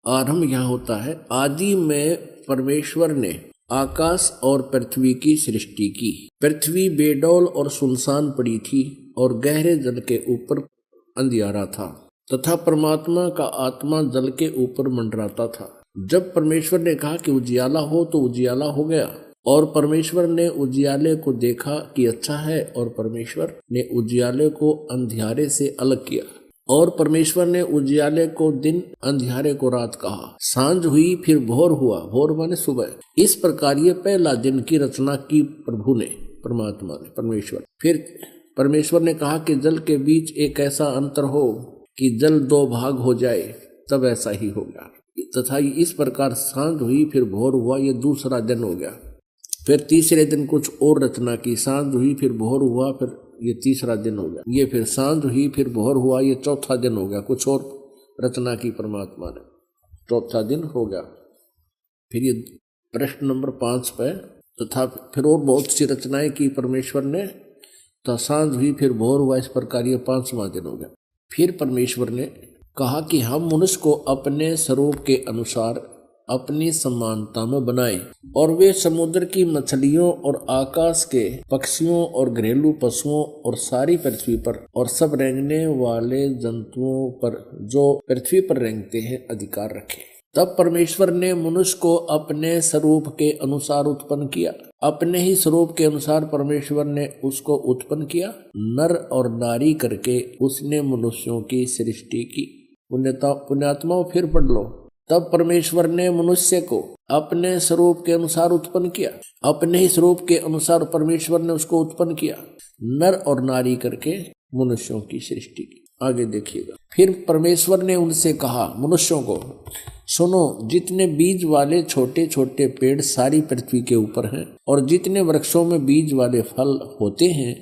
आरंभ यहाँ होता है, आदि में परमेश्वर ने आकाश और पृथ्वी की सृष्टि की। पृथ्वी बेडौल और सुनसान पड़ी थी और गहरे जल के ऊपर अंधियारा था तथा परमात्मा का आत्मा जल के ऊपर मंडराता था। जब परमेश्वर ने कहा कि उजियाला हो तो उजियाला हो गया, और परमेश्वर ने उजियाले को देखा कि अच्छा है, और परमेश्वर ने उजियाले को अंधियारे से अलग किया, और परमेश्वर ने उजियाले को दिन, अंधियारे को रात कहा। सांझ हुई फिर भोर हुआ, भोर माने सुबह। इस प्रकार ये पहला दिन की रचना की प्रभु ने, परमात्मा ने, परमेश्वर। फिर परमेश्वर ने कहा कि जल के बीच एक ऐसा अंतर हो कि जल दो भाग हो जाए, तब ऐसा ही होगा। तथा इस प्रकार सांझ हुई फिर भोर हुआ, ये दूसरा दिन हो गया। फिर तीसरे दिन कुछ और रचना की, सांझ हुई फिर भोर हुआ, फिर ये तीसरा दिन हो गया। ये फिर सांझ हुई फिर भोर हुआ, ये चौथा दिन हो गया। कुछ और रचना की परमात्मा ने, चौथा दिन हो गया। फिर ये प्रश्न नंबर 5 पे, तथा फिर और बहुत सी रचनाएं की परमेश्वर ने, तो सांझ हुई फिर भोर हुआ, इस प्रकार ये 5वां दिन हो गया। फिर परमेश्वर ने कहा कि हम मनुष्य को अपने स्वरूप के अनुसार अपनी समानता में बनाए, और वे समुद्र की मछलियों और आकाश के पक्षियों और घरेलू पशुओं और सारी पृथ्वी पर और सब रेंगने वाले जंतुओं पर जो पृथ्वी पर रेंगते हैं अधिकार रखे। तब परमेश्वर ने मनुष्य को अपने स्वरूप के अनुसार उत्पन्न किया। अपने ही स्वरूप के अनुसार परमेश्वर ने उसको उत्पन्न किया, नर और नारी करके उसने मनुष्यों की सृष्टि की। पुण्यात्माओं फिर पढ़ लो। तब परमेश्वर ने मनुष्य को अपने स्वरूप के अनुसार उत्पन्न किया। अपने ही स्वरूप के अनुसार परमेश्वर ने उसको उत्पन्न किया, नर और नारी करके मनुष्यों की सृष्टि की। आगे देखिएगा। फिर परमेश्वर ने उनसे कहा, मनुष्यों को, सुनो, जितने बीज वाले छोटे छोटे पेड़ सारी पृथ्वी के ऊपर हैं, और जितने वृक्षों में बीज वाले फल होते हैं,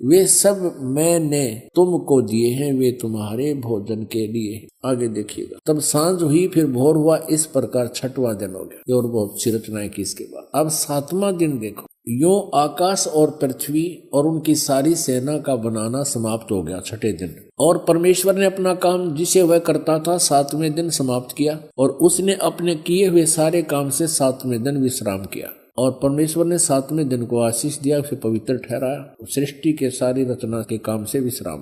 वे सब मैंने तुमको दिए हैं, वे तुम्हारे भोजन के लिए। आगे देखिएगा। तब सांझ हुई फिर भोर हुआ, इस प्रकार 6वां दिन हो गया। और बहुत सी रचनाएं की इसके बाद। अब 7वां दिन देखो। यूं आकाश और पृथ्वी और उनकी सारी सेना का बनाना समाप्त हो गया 6ठे दिन। और परमेश्वर ने अपना काम जिसे वह करता था 7वें दिन समाप्त किया, और उसने अपने किए हुए सारे काम से 7वें दिन विश्राम किया। और परमेश्वर ने 7वें दिन को आशीष दिया, उसे पवित्र ठहराया, सृष्टि के सारी रचना के काम से विश्राम।